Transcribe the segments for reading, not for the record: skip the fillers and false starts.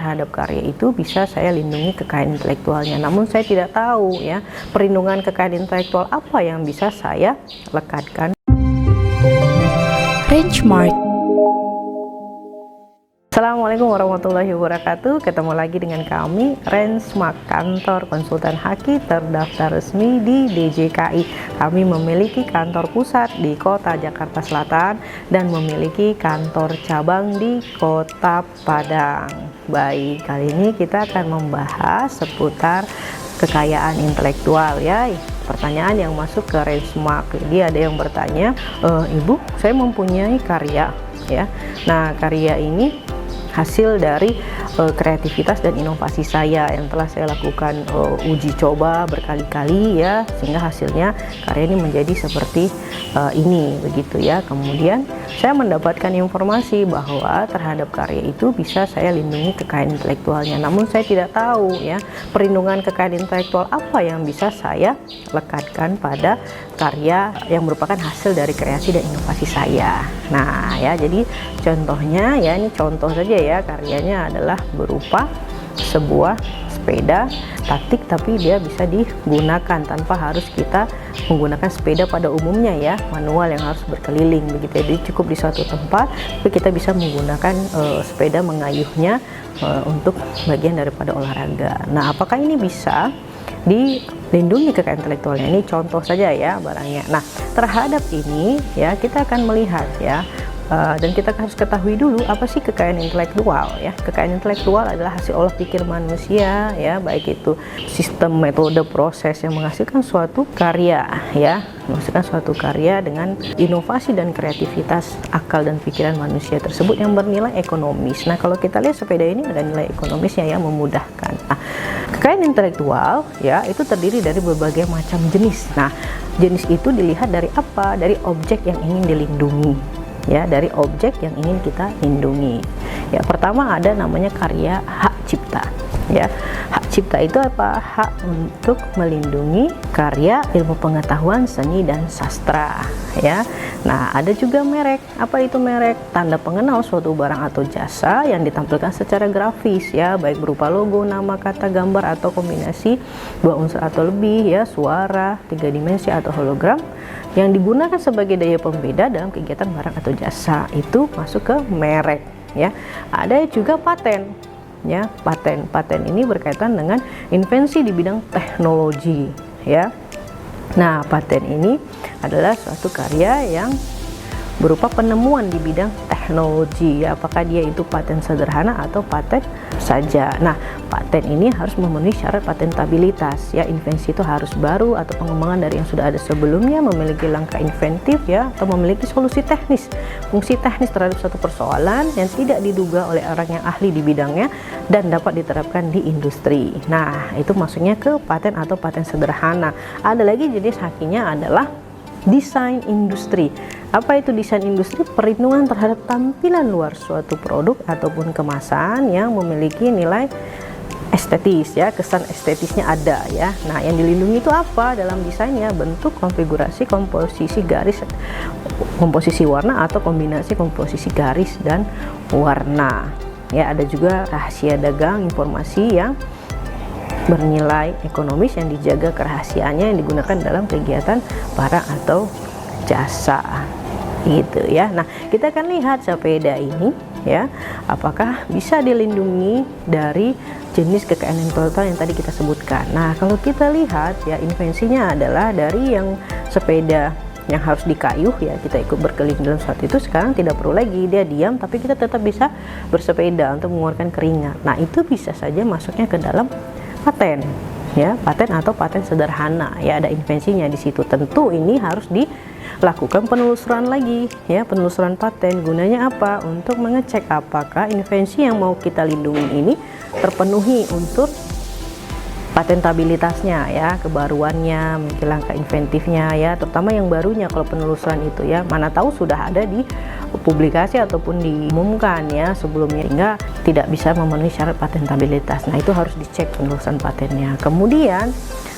terhadap karya itu bisa saya lindungi kekayaan intelektualnya. Namun saya tidak tahu ya, perlindungan kekayaan intelektual apa yang bisa saya lekatkan. Benchmark. Assalamualaikum warahmatullahi wabarakatuh. Ketemu lagi dengan kami, Rensmark, kantor konsultan haki terdaftar resmi di DJKI. Kami memiliki kantor pusat di kota Jakarta Selatan dan memiliki kantor cabang di kota Padang. Baik, kali ini kita akan membahas seputar kekayaan intelektual ya. Pertanyaan yang masuk ke Rensmark. Jadi ada yang bertanya, Ibu, saya mempunyai karya ya. Nah, karya ini hasil dari kreativitas dan inovasi saya yang telah saya lakukan uji coba berkali-kali ya, sehingga hasilnya karya ini menjadi seperti ini begitu ya. Kemudian saya mendapatkan informasi bahwa terhadap karya itu bisa saya lindungi kekayaan intelektualnya, namun saya tidak tahu ya, perlindungan kekayaan intelektual apa yang bisa saya lekatkan pada karya yang merupakan hasil dari kreasi dan inovasi saya. Nah ya, jadi contohnya ya, ini contoh saja ya, karyanya adalah berupa sebuah sepeda statik, tapi dia bisa digunakan tanpa harus kita menggunakan sepeda pada umumnya ya, manual yang harus berkeliling begitu ya. Jadi cukup di suatu tempat, tapi kita bisa menggunakan sepeda mengayuhnya untuk bagian daripada olahraga. Nah, apakah ini bisa dilindungi kekayaan intelektualnya? Ini contoh saja ya barangnya. Nah, terhadap ini ya kita akan melihat ya, dan kita harus ketahui dulu apa sih kekayaan intelektual ya. Kekayaan intelektual adalah hasil olah pikir manusia ya, baik itu sistem, metode, proses yang menghasilkan suatu karya ya, menghasilkan suatu karya dengan inovasi dan kreativitas akal dan pikiran manusia tersebut yang bernilai ekonomis. Nah, kalau kita lihat sepeda ini ada nilai ekonomisnya yang memudahkan. Nah, kekayaan intelektual ya itu terdiri dari berbagai macam jenis. Nah, jenis itu dilihat dari apa? Dari objek yang ingin dilindungi ya, dari objek yang ingin kita lindungi ya. Pertama ada namanya karya hak cipta ya. Hak cipta itu apa? Hak untuk melindungi karya ilmu pengetahuan, seni dan sastra ya. Nah, ada juga merek. Apa itu merek? Tanda pengenal suatu barang atau jasa yang ditampilkan secara grafis ya, baik berupa logo, nama, kata, gambar atau kombinasi dua unsur atau lebih ya, suara, 3 dimensi atau hologram yang digunakan sebagai daya pembeda dalam kegiatan barang atau jasa, itu masuk ke merek ya. Ada juga paten ya. Paten ini berkaitan dengan invensi di bidang teknologi ya. Nah, paten ini adalah suatu karya yang berupa penemuan di bidang teknologi ya, apakah dia itu paten sederhana atau paten saja. Nah, paten ini harus memenuhi syarat patentabilitas ya. Invensi itu harus baru atau pengembangan dari yang sudah ada sebelumnya, memiliki langkah inventif ya, atau memiliki solusi teknis, fungsi teknis terhadap suatu persoalan yang tidak diduga oleh orang yang ahli di bidangnya dan dapat diterapkan di industri. Nah, itu masuknya ke paten atau paten sederhana. Ada lagi jenis hakinya adalah desain industri. Apa itu desain industri? Perlindungan terhadap tampilan luar suatu produk ataupun kemasan yang memiliki nilai estetis ya, kesan estetisnya ada ya. Nah, yang dilindungi itu apa dalam desainnya? Bentuk, konfigurasi, komposisi garis, komposisi warna atau kombinasi komposisi garis dan warna ya. Ada juga rahasia dagang, informasi yang bernilai ekonomis yang dijaga kerahasiaannya, yang digunakan dalam kegiatan barang atau jasa gitu ya. Nah, kita akan lihat sepeda ini ya, apakah bisa dilindungi dari jenis kekayaan intelektual yang tadi kita sebutkan. Nah, kalau kita lihat ya, invensinya adalah dari yang sepeda yang harus dikayuh ya, kita ikut berkeliling dalam saat itu, sekarang tidak perlu lagi dia diam, tapi kita tetap bisa bersepeda untuk mengeluarkan keringat. Nah, itu bisa saja masuknya ke dalam paten ya, paten atau paten sederhana ya, ada invensinya di situ. Tentu ini harus dilakukan penelusuran lagi ya, penelusuran paten. Gunanya apa? Untuk mengecek apakah invensi yang mau kita lindungi ini terpenuhi unsur patentabilitasnya ya, kebaruannya, memiliki langkah inventifnya ya, terutama yang barunya kalau penelusuran itu ya. Mana tahu sudah ada di publikasi ataupun diumumkan ya sebelumnya, sehingga tidak bisa memenuhi syarat patentabilitas. Nah, itu harus dicek penelusuran patennya. Kemudian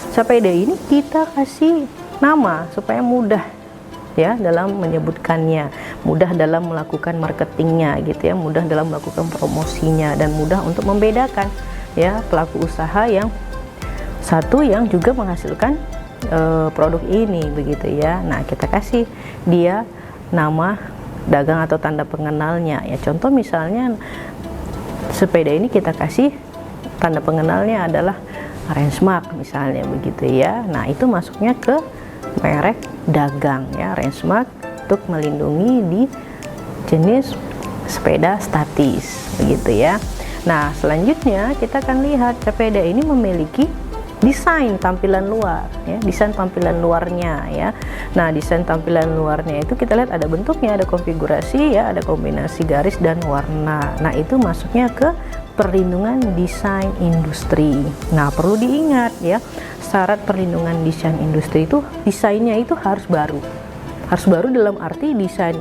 sepeda ini kita kasih nama supaya mudah ya dalam menyebutkannya, mudah dalam melakukan marketingnya gitu ya, mudah dalam melakukan promosinya, dan mudah untuk membedakan ya pelaku usaha yang satu yang juga menghasilkan produk ini begitu ya. Nah, kita kasih dia nama dagang atau tanda pengenalnya ya. Contoh misalnya sepeda ini kita kasih tanda pengenalnya adalah Rensmark misalnya begitu ya. Nah, itu masuknya ke merek dagang ya, Rensmark, untuk melindungi di jenis sepeda statis begitu ya. Nah, selanjutnya kita akan lihat sepeda ini memiliki desain tampilan luar ya, desain tampilan luarnya ya. Nah, desain tampilan luarnya itu kita lihat ada bentuknya, ada konfigurasi ya, ada kombinasi garis dan warna. Nah, itu masuknya ke perlindungan desain industri. Nah, perlu diingat ya, syarat perlindungan desain industri itu desainnya itu harus baru dalam arti desain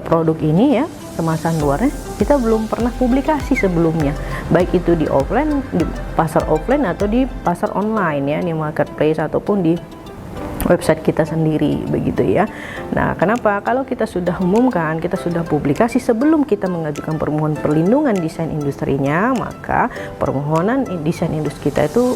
produk ini ya, kemasan luarnya kita belum pernah publikasi sebelumnya, baik itu di offline, di pasar offline atau di pasar online ya, di marketplace ataupun di website kita sendiri begitu ya. Nah, kenapa? Kalau kita sudah umumkan, kita sudah publikasi sebelum kita mengajukan permohonan perlindungan desain industrinya, maka permohonan desain industri kita itu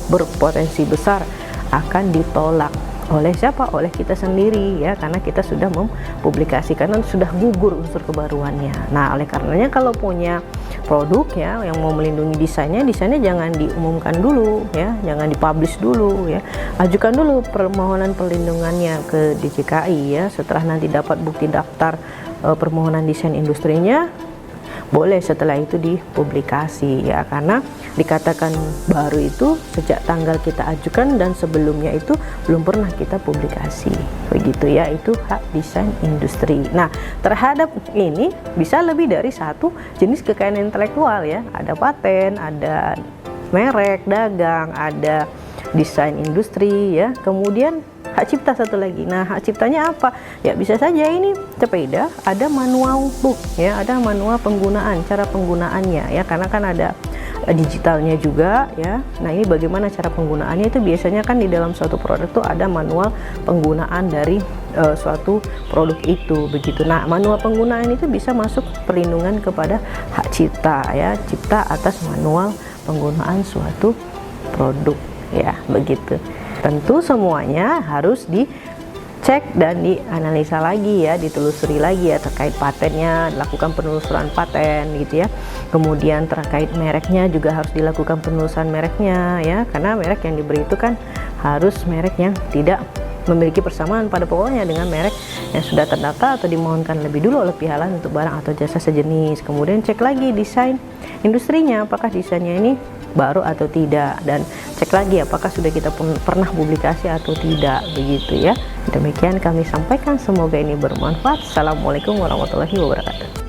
berpotensi besar akan ditolak oleh siapa? Oleh kita sendiri ya, karena kita sudah mempublikasikan dan sudah gugur unsur kebaruannya. Nah, oleh karenanya kalau punya produk ya yang mau melindungi desainnya jangan diumumkan dulu ya, jangan dipublish dulu ya. Ajukan dulu permohonan perlindungannya ke DJKI ya. Setelah nanti dapat bukti daftar permohonan desain industrinya, boleh setelah itu dipublikasi ya, karena dikatakan baru itu sejak tanggal kita ajukan dan sebelumnya itu belum pernah kita publikasi begitu ya. Itu hak desain industri. Nah, terhadap ini bisa lebih dari satu jenis kekayaan intelektual ya, ada paten, ada merek dagang, ada desain industri ya, kemudian hak cipta satu lagi. Nah, hak ciptanya apa? Ya bisa saja ini sepeda ada manual book ya, ada manual penggunaan, cara penggunaannya ya, karena kan ada digitalnya juga ya. Nah, ini bagaimana cara penggunaannya itu biasanya kan di dalam suatu produk itu ada manual penggunaan dari suatu produk itu begitu. Nah, manual penggunaan itu bisa masuk perlindungan kepada hak cipta ya, cipta atas manual penggunaan suatu produk ya begitu. Tentu semuanya harus dicek dan dianalisa lagi ya, ditelusuri lagi ya, terkait patennya, dilakukan penelusuran paten gitu ya. Kemudian terkait mereknya juga harus dilakukan penelusuran mereknya ya, karena merek yang diberi itu kan harus merek yang tidak memiliki persamaan pada pokoknya dengan merek yang sudah terdaftar atau dimohonkan lebih dulu oleh pihak lain untuk barang atau jasa sejenis. Kemudian cek lagi desain industrinya, apakah desainnya ini baru atau tidak, dan cek lagi apakah sudah kita pernah publikasi atau tidak begitu ya. Demikian kami sampaikan, semoga ini bermanfaat. Assalamualaikum warahmatullahi wabarakatuh.